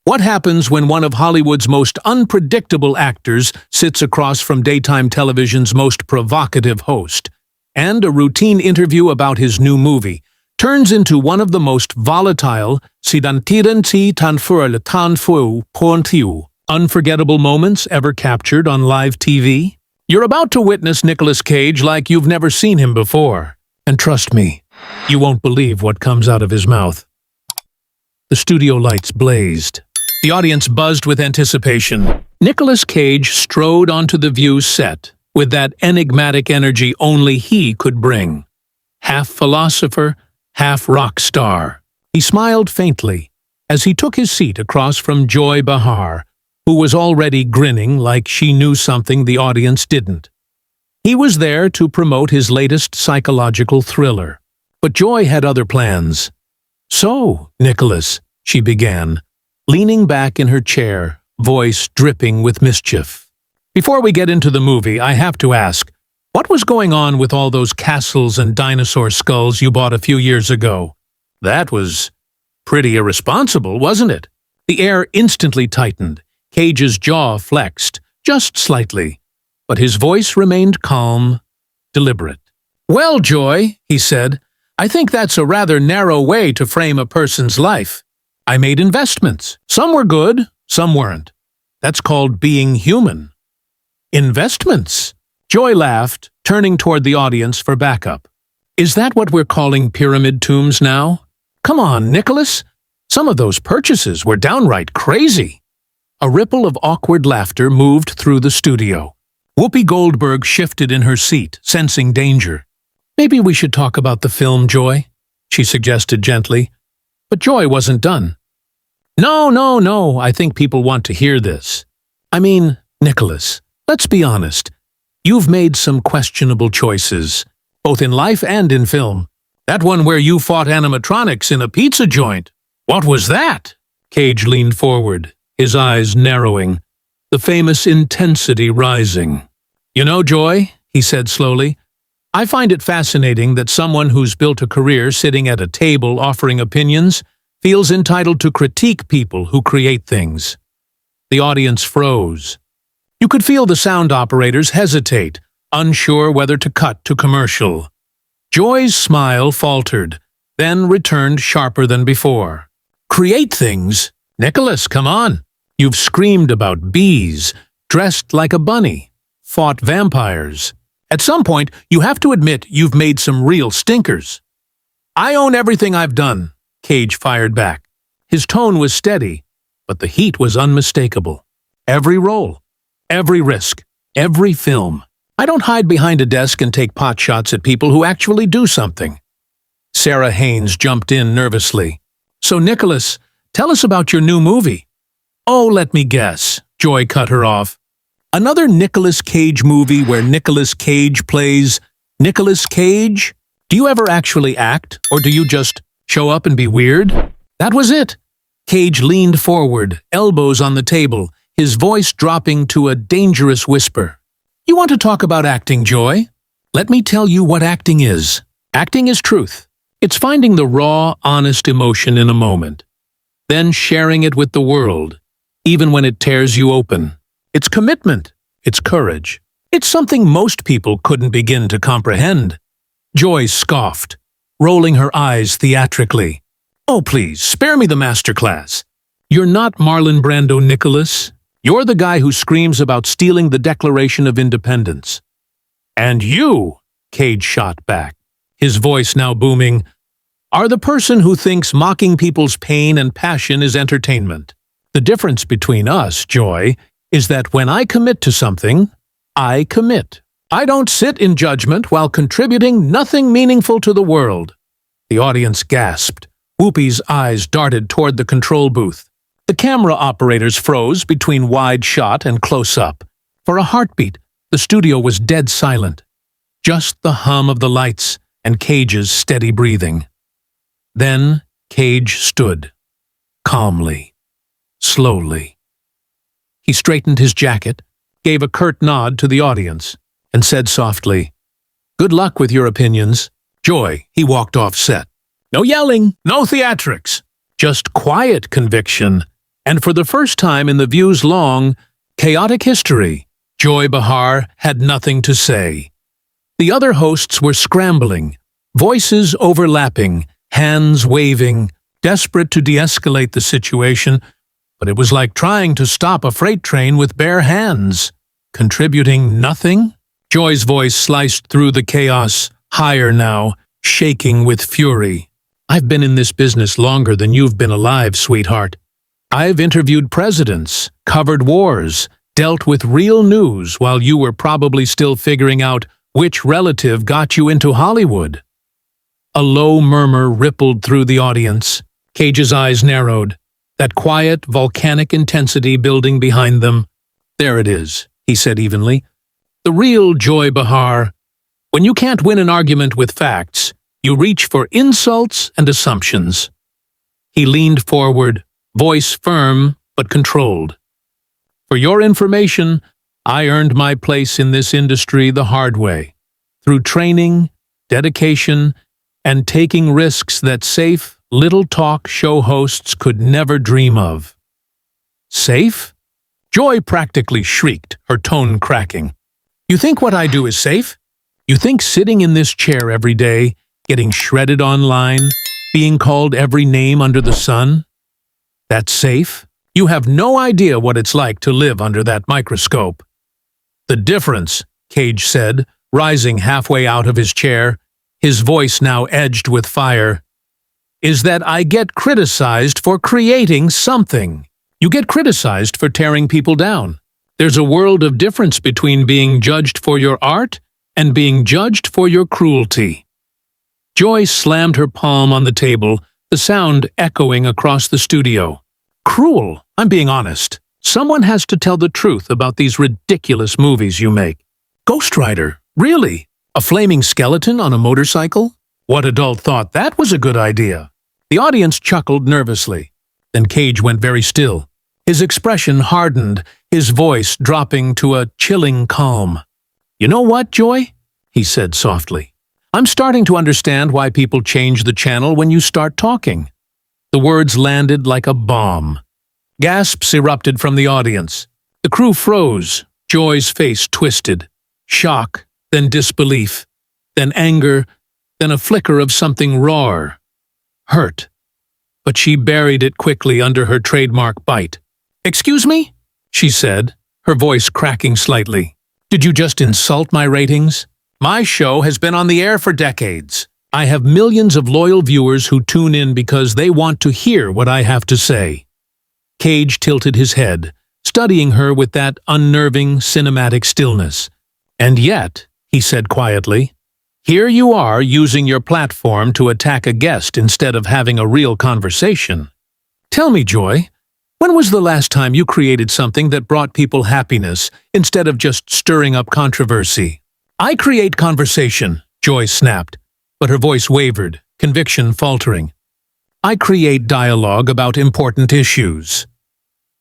What happens when one of Hollywood's most unpredictable actors sits across from daytime television's most provocative host, and a routine interview about his new movie turns into one of the most volatile, unforgettable moments ever captured on live TV? You're about to witness Nicolas Cage like you've never seen him before. And trust me, you won't believe what comes out of his mouth. The studio lights blazed. The audience buzzed with anticipation. Nicolas Cage strode onto the View set with that enigmatic energy only he could bring. Half philosopher, half rock star. He smiled faintly as he took his seat across from Joy Behar, who was already grinning like she knew something the audience didn't. He was there to promote his latest psychological thriller, but Joy had other plans. "So, Nicolas," she began, leaning back in her chair, voice dripping with mischief. "Before we get into the movie, I have to ask, what was going on with all those castles and dinosaur skulls you bought a few years ago? That was pretty irresponsible, wasn't it?" The air instantly tightened. Cage's jaw flexed, just slightly, but his voice remained calm, deliberate. "Well, Joy," he said, "I think that's a rather narrow way to frame a person's life. I made investments. Some were good, some weren't. That's called being human." "Investments?" Joy laughed, turning toward the audience for backup. "Is that what we're calling pyramid tombs now? Come on, Nicolas. Some of those purchases were downright crazy." A ripple of awkward laughter moved through the studio. Whoopi Goldberg shifted in her seat, sensing danger. "Maybe we should talk about the film, Joy," she suggested gently. But Joy wasn't done. No, I think people want to hear this. I mean, Nicolas, let's be honest. You've made some questionable choices, both in life and in film. That one where you fought animatronics in a pizza joint. What was that?" Cage leaned forward, his eyes narrowing, the famous intensity rising. "You know, Joy," he said slowly, "I find it fascinating that someone who's built a career sitting at a table offering opinions feels entitled to critique people who create things." The audience froze. You could feel the sound operators hesitate, unsure whether to cut to commercial. Joy's smile faltered, then returned sharper than before. "Create things? Nicolas, come on. You've screamed about bees, dressed like a bunny, fought vampires. At some point, you have to admit you've made some real stinkers." "I own everything I've done," Cage fired back. His tone was steady, but the heat was unmistakable. "Every role, every risk, every film. I don't hide behind a desk and take pot shots at people who actually do something." Sarah Haynes jumped in nervously. "So, Nicolas, tell us about your new movie." "Oh, let me guess," Joy cut her off. "Another Nicolas Cage movie where Nicolas Cage plays Nicolas Cage? Do you ever actually act, or do you just show up and be weird?" That was it. Cage leaned forward, elbows on the table, his voice dropping to a dangerous whisper. "You want to talk about acting, Joy? Let me tell you what acting is. Acting is truth. It's finding the raw, honest emotion in a moment, then sharing it with the world, even when it tears you open. It's commitment. It's courage. It's something most people couldn't begin to comprehend." Joy scoffed, rolling her eyes theatrically. "Oh, please, spare me the masterclass. You're not Marlon Brando, Nicolas. You're the guy who screams about stealing the Declaration of Independence." "And you," Cage shot back, his voice now booming, "are the person who thinks mocking people's pain and passion is entertainment. The difference between us, Joy, is that when I commit to something, I commit. I don't sit in judgment while contributing nothing meaningful to the world." The audience gasped. Whoopi's eyes darted toward the control booth. The camera operators froze between wide shot and close-up. For a heartbeat, the studio was dead silent. Just the hum of the lights and Cage's steady breathing. Then Cage stood, calmly, slowly. He straightened his jacket, gave a curt nod to the audience, and said softly, "Good luck with your opinions." "Joy," he walked off set. "No yelling, no theatrics, just quiet conviction And for the first time in The View's long, chaotic history, Joy Behar had nothing to say. The other hosts were scrambling, voices overlapping, hands waving, desperate to de-escalate the situation, but it was like trying to stop a freight train with bare hands. Contributing nothing? Joy's voice sliced through the chaos, higher now, shaking with fury. I've been in this business longer than you've been alive, sweetheart. I've interviewed presidents, covered wars, dealt with real news while you were probably still figuring out which relative got you into Hollywood. A low murmur rippled through the audience. Cage's eyes narrowed, that quiet, volcanic intensity building behind them. There it is, he said evenly. The real Joy Behar. When you can't win an argument with facts, you reach for insults and assumptions. He leaned forward, voice firm but controlled. For your information, I earned my place in this industry the hard way, through training, dedication, and taking risks that safe, little-talk show hosts could never dream of. Safe? Joy practically shrieked, her tone cracking. You think what I do is safe? You think sitting in this chair every day, getting shredded online, being called every name under the sun? That's safe? You have no idea what it's like to live under that microscope. The difference, Cage said, rising halfway out of his chair, his voice now edged with fire, is that I get criticized for creating something. You get criticized for tearing people down. There's a world of difference between being judged for your art and being judged for your cruelty. Joy slammed her palm on the table, the sound echoing across the studio. Cruel, I'm being honest. Someone has to tell the truth about these ridiculous movies you make. Ghost Rider, really? A flaming skeleton on a motorcycle? What adult thought that was a good idea? The audience chuckled nervously. Then Cage went very still. His expression hardened, his voice dropping to a chilling calm. You know what, Joy? He said softly. I'm starting to understand why people change the channel when you start talking. The words landed like a bomb. Gasps erupted from the audience. The crew froze, Joy's face twisted. Shock, then disbelief, then anger, then a flicker of something raw. Hurt. But she buried it quickly under her trademark bite. Excuse me? She said, her voice cracking slightly. Did you just insult my ratings? My show has been on the air for decades. I have millions of loyal viewers who tune in because they want to hear what I have to say. Cage tilted his head, studying her with that unnerving, cinematic stillness. And yet, he said quietly, here you are using your platform to attack a guest instead of having a real conversation. Tell me, Joy, when was the last time you created something that brought people happiness instead of just stirring up controversy? I create conversation, Joy snapped, but her voice wavered, conviction faltering. I create dialogue about important issues.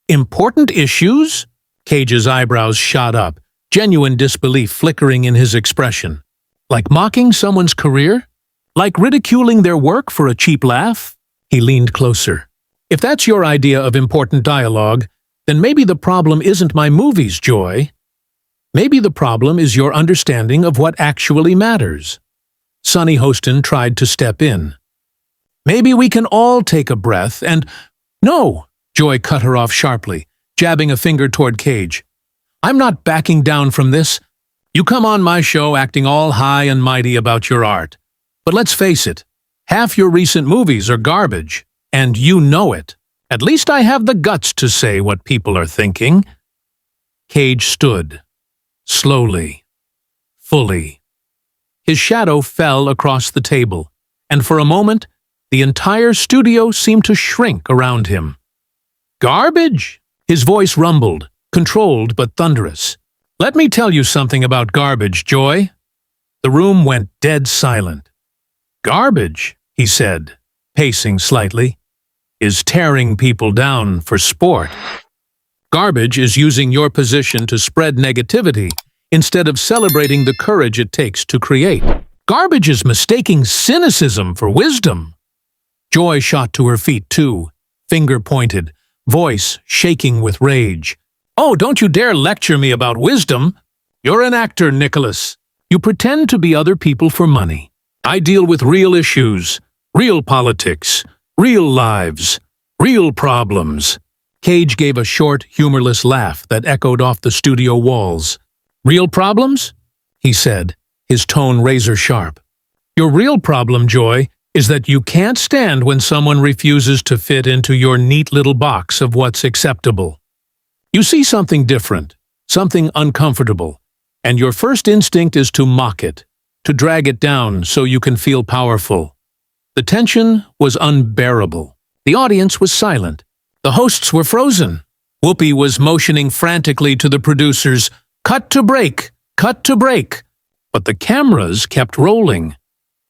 Important issues? Cage's eyebrows shot up, genuine disbelief flickering in his expression. Like mocking someone's career? Like ridiculing their work for a cheap laugh? He leaned closer. If that's your idea of important dialogue, then maybe the problem isn't my movies, Joy. Maybe the problem is your understanding of what actually matters. Sonny Hostin tried to step in. Maybe we can all take a breath and— No! Joy cut her off sharply, jabbing a finger toward Cage. I'm not backing down from this. You come on my show acting all high and mighty about your art. But let's face it, half your recent movies are garbage, and you know it. At least I have the guts to say what people are thinking. Cage stood, slowly, fully. His shadow fell across the table, and for a moment, the entire studio seemed to shrink around him. Garbage? His voice rumbled, controlled but thunderous. Let me tell you something about garbage, Joy. The room went dead silent. Garbage, he said, pacing slightly, is tearing people down for sport. Garbage is using your position to spread negativity instead of celebrating the courage it takes to create. Garbage is mistaking cynicism for wisdom. Joy shot to her feet too, finger pointed, voice shaking with rage. "Oh, don't you dare lecture me about wisdom! You're an actor, Nicholas. You pretend to be other people for money. I deal with real issues, real politics, real lives, real problems." Cage gave a short, humorless laugh that echoed off the studio walls. "Real problems?" he said, his tone razor-sharp. "Your real problem, Joy, is that you can't stand when someone refuses to fit into your neat little box of what's acceptable. You see something different, something uncomfortable, and your first instinct is to mock it, to drag it down so you can feel powerful." The tension was unbearable. The audience was silent. The hosts were frozen. Whoopi was motioning frantically to the producers, "Cut to break! Cut to break!" But the cameras kept rolling,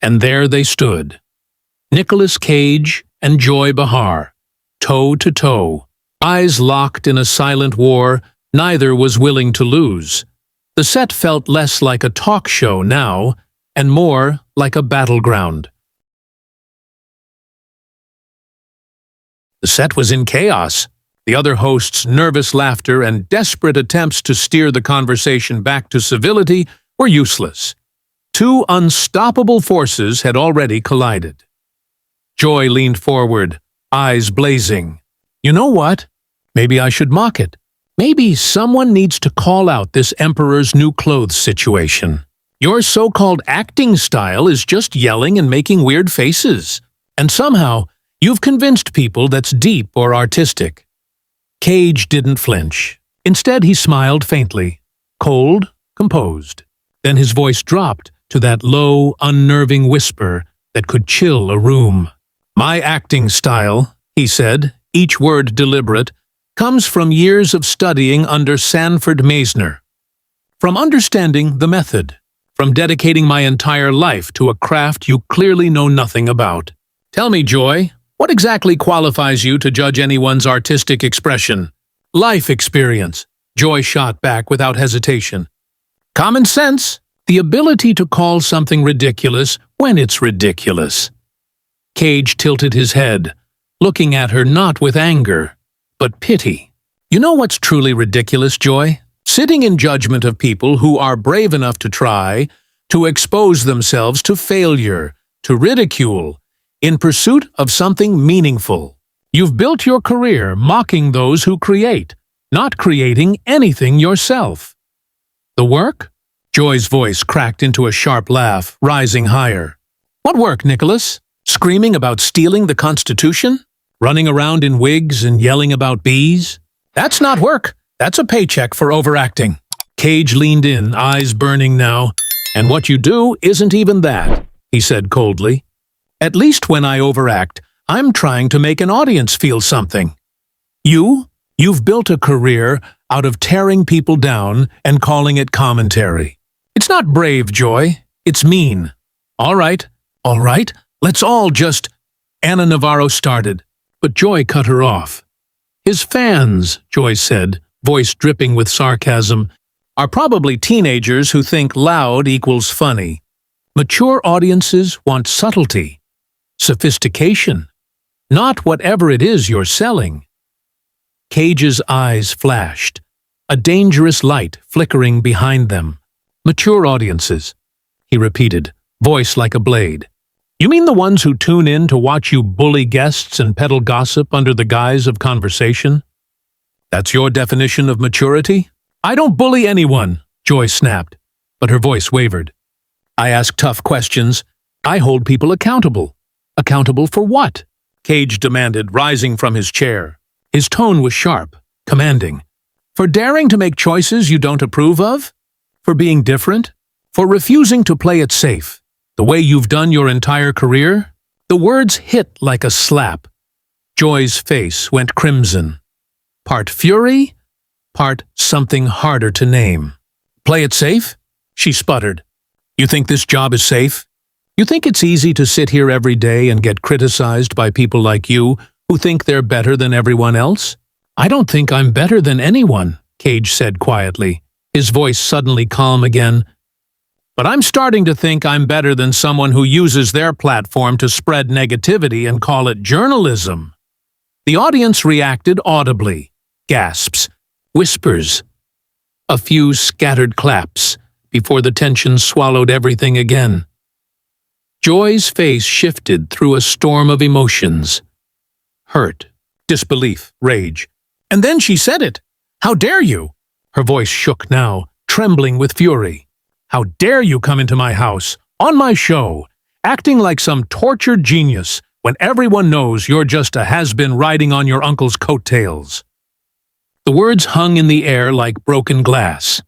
and there they stood. Nicolas Cage and Joy Behar, toe to toe, eyes locked in a silent war neither was willing to lose. The set felt less like a talk show now, and more like a battleground. The set was in chaos. The other hosts' nervous laughter and desperate attempts to steer the conversation back to civility were useless. Two unstoppable forces had already collided. Joy leaned forward, eyes blazing. "You know what? Maybe I should mock it. Maybe someone needs to call out this Emperor's New Clothes situation. Your so-called acting style is just yelling and making weird faces. And somehow, you've convinced people that's deep or artistic." Cage didn't flinch. Instead, he smiled faintly, cold, composed. Then his voice dropped to that low, unnerving whisper that could chill a room. "My acting style," he said, each word deliberate, "comes from years of studying under Sanford Meisner. From understanding the method. From dedicating my entire life to a craft you clearly know nothing about. Tell me, Joy, what exactly qualifies you to judge anyone's artistic expression?" "Life experience," Joy shot back without hesitation. "Common sense, the ability to call something ridiculous when it's ridiculous." Cage tilted his head, looking at her not with anger, but pity. "You know what's truly ridiculous, Joy? Sitting in judgment of people who are brave enough to try, to expose themselves to failure, to ridicule, in pursuit of something meaningful. You've built your career mocking those who create, not creating anything yourself." "The work?" Joy's voice cracked into a sharp laugh, rising higher. "What work, Nicholas? Screaming about stealing the Constitution? Running around in wigs and yelling about bees? That's not work. That's a paycheck for overacting." Cage leaned in, eyes burning now. "And what you do isn't even that," he said coldly. "At least when I overact, I'm trying to make an audience feel something. You've built a career out of tearing people down and calling it commentary. It's not brave, Joy. It's mean. All right, let's all just—" Anna Navarro started, but Joy cut her off. "His fans," Joy said, voice dripping with sarcasm, "are probably teenagers who think loud equals funny. Mature audiences want subtlety, sophistication, not whatever it is you're selling." Cage's eyes flashed, a dangerous light flickering behind them. "Mature audiences," he repeated, voice like a blade. "You mean the ones who tune in to watch you bully guests and peddle gossip under the guise of conversation? That's your definition of maturity?" "I don't bully anyone," Joy snapped, but her voice wavered. "I ask tough questions. I hold people accountable." "Accountable for what?" Cage demanded, rising from his chair. His tone was sharp, commanding. "For daring to make choices you don't approve of? For being different? For refusing to play it safe, the way you've done your entire career?" The words hit like a slap. Joy's face went crimson. Part fury, part something harder to name. "Play it safe?" she sputtered. "You think this job is safe? You think it's easy to sit here every day and get criticized by people like you who think they're better than everyone else?" "I don't think I'm better than anyone," Cage said quietly, his voice suddenly calm again. "But I'm starting to think I'm better than someone who uses their platform to spread negativity and call it journalism." The audience reacted audibly. Gasps, whispers, a few scattered claps before the tension swallowed everything again. Joy's face shifted through a storm of emotions. Hurt, disbelief, rage. And then she said it. "How dare you?" Her voice shook now, trembling with fury. "How dare you come into my house, on my show, acting like some tortured genius when everyone knows you're just a has-been riding on your uncle's coattails." The words hung in the air like broken glass.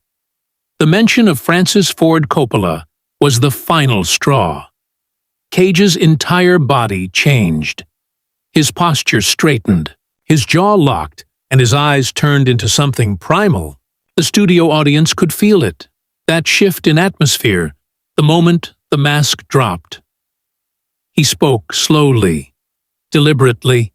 The mention of Francis Ford Coppola was the final straw. Cage's entire body changed. His posture straightened, his jaw locked, and his eyes turned into something primal. The studio audience could feel it, that shift in atmosphere, the moment the mask dropped. He spoke slowly, deliberately,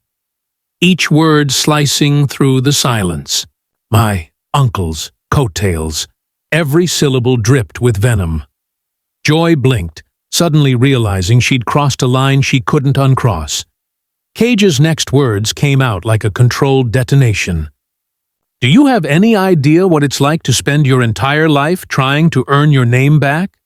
each word slicing through the silence. "My uncle's coattails." Every syllable dripped with venom. Joy blinked, suddenly realizing she'd crossed a line she couldn't uncross. Cage's next words came out like a controlled detonation. "Do you have any idea what it's like to spend your entire life trying to earn your name back?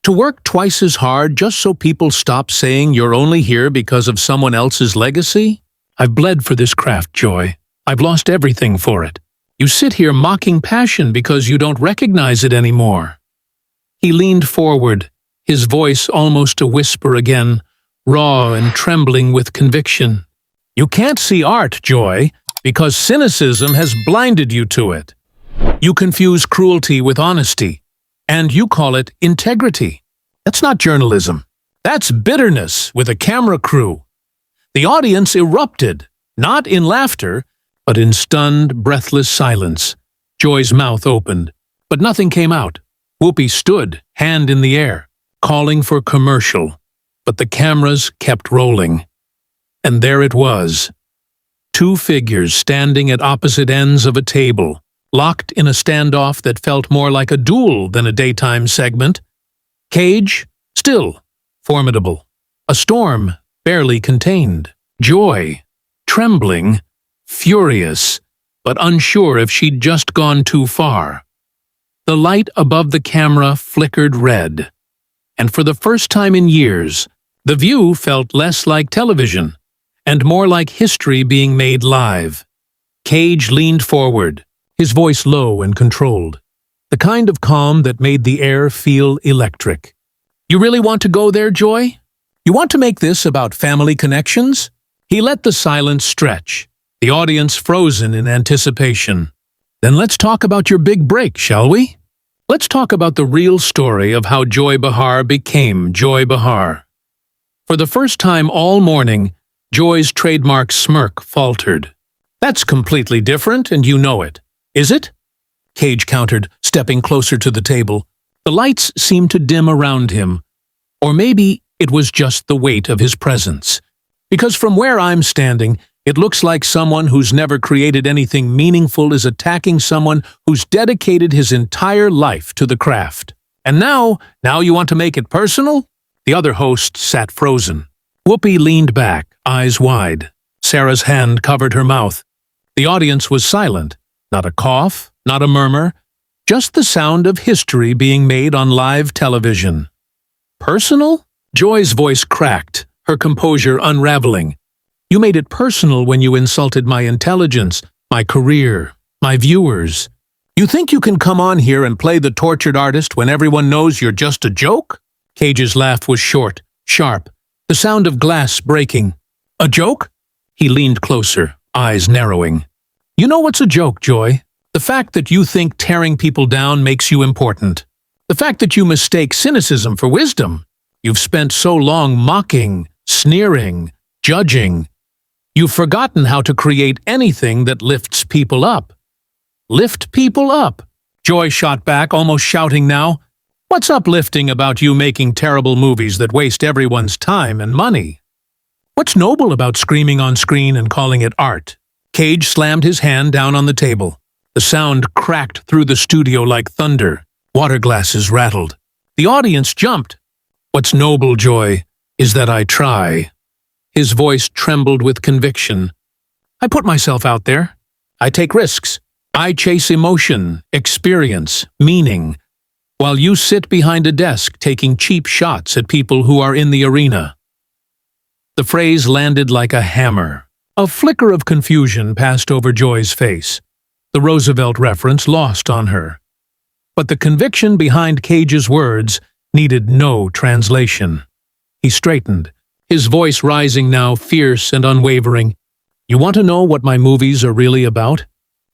To work twice as hard just so people stop saying you're only here because of someone else's legacy? I've bled for this craft, Joy. I've lost everything for it. You sit here mocking passion because you don't recognize it anymore." He leaned forward, his voice almost a whisper again, raw and trembling with conviction. "You can't see art, Joy, because cynicism has blinded you to it. You confuse cruelty with honesty, and you call it integrity. That's not journalism. That's bitterness with a camera crew." The audience erupted, not in laughter, but in stunned, breathless silence. Joy's mouth opened, but nothing came out. Whoopi stood, hand in the air, calling for commercial, but the cameras kept rolling. And there it was. Two figures standing at opposite ends of a table, locked in a standoff that felt more like a duel than a daytime segment. Cage, still, formidable. A storm, barely contained. Joy, trembling, furious, but unsure if she'd just gone too far. The light above the camera flickered red, and for the first time in years, the view felt less like television, and more like history being made live. Cage leaned forward, his voice low and controlled, the kind of calm that made the air feel electric. "You really want to go there, Joy? You want to make this about family connections?" He let the silence stretch, the audience frozen in anticipation. "Then let's talk about your big break, shall we? Let's talk about the real story of how Joy Behar became Joy Behar." For the first time all morning, Joy's trademark smirk faltered. "That's completely different, and you know it. Is it?" Cage countered, stepping closer to the table. The lights seemed to dim around him. Or maybe it was just the weight of his presence. Because from where I'm standing, it looks like someone who's never created anything meaningful is attacking someone who's dedicated his entire life to the craft. "And now you want to make it personal?" The other host sat frozen. Whoopi leaned back, eyes wide. Sarah's hand covered her mouth. The audience was silent. Not a cough, not a murmur, just the sound of history being made on live television. "Personal?" Joy's voice cracked, her composure unraveling. "You made it personal when you insulted my intelligence, my career, my viewers. You think you can come on here and play the tortured artist when everyone knows you're just a joke?" Cage's laugh was short, sharp, the sound of glass breaking. "A joke?" He leaned closer, eyes narrowing. "You know what's a joke, Joy? The fact that you think tearing people down makes you important. The fact that you mistake cynicism for wisdom. You've spent so long mocking, sneering, judging. You've forgotten how to create anything that lifts people up." "Lift people up?" Joy shot back, almost shouting now. "What's uplifting about you making terrible movies that waste everyone's time and money? What's noble about screaming on screen and calling it art?" Cage slammed his hand down on the table. The sound cracked through the studio like thunder. Water glasses rattled. The audience jumped. "What's noble, Joy, is that I try." His voice trembled with conviction. I put myself out there. I take risks. I chase emotion, experience, meaning, while you sit behind a desk taking cheap shots at people who are in the arena." The phrase landed like a hammer. A flicker of confusion passed over Joy's face. The Roosevelt reference lost on her. But the conviction behind Cage's words needed no translation. He straightened, his voice rising now fierce and unwavering. "You want to know what my movies are really about?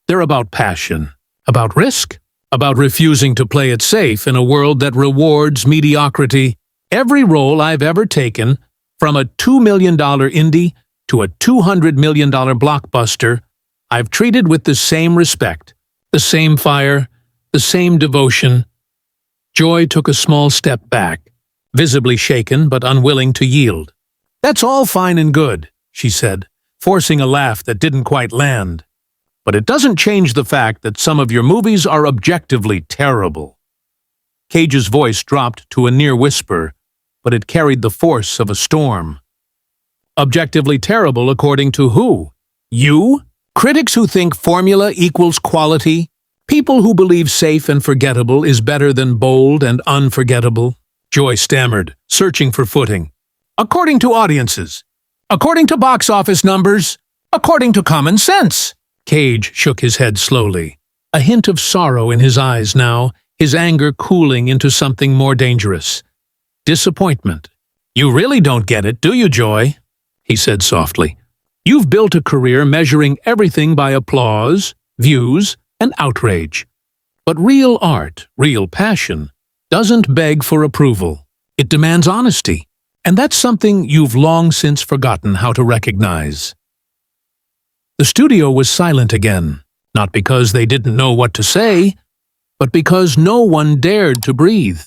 They're about passion, about risk, about refusing to play it safe in a world that rewards mediocrity. Every role I've ever taken, from a $2 million indie to a $200 million blockbuster, I've treated with the same respect, the same fire, the same devotion." Joy took a small step back, visibly shaken but unwilling to yield. "That's all fine and good," she said, forcing a laugh that didn't quite land. "But it doesn't change the fact that some of your movies are objectively terrible." Cage's voice dropped to a near whisper, but it carried the force of a storm. "Objectively terrible according to who? You? Critics who think formula equals quality? People who believe safe and forgettable is better than bold and unforgettable?" Joy stammered, searching for footing. "According to audiences. According to box office numbers. According to common sense." Cage shook his head slowly, a hint of sorrow in his eyes now, his anger cooling into something more dangerous. Disappointment. "You really don't get it, do you, Joy?" he said softly. "You've built a career measuring everything by applause, views, and outrage. But real art, real passion, doesn't beg for approval. It demands honesty, and that's something you've long since forgotten how to recognize." The studio was silent again, not because they didn't know what to say, but because no one dared to breathe.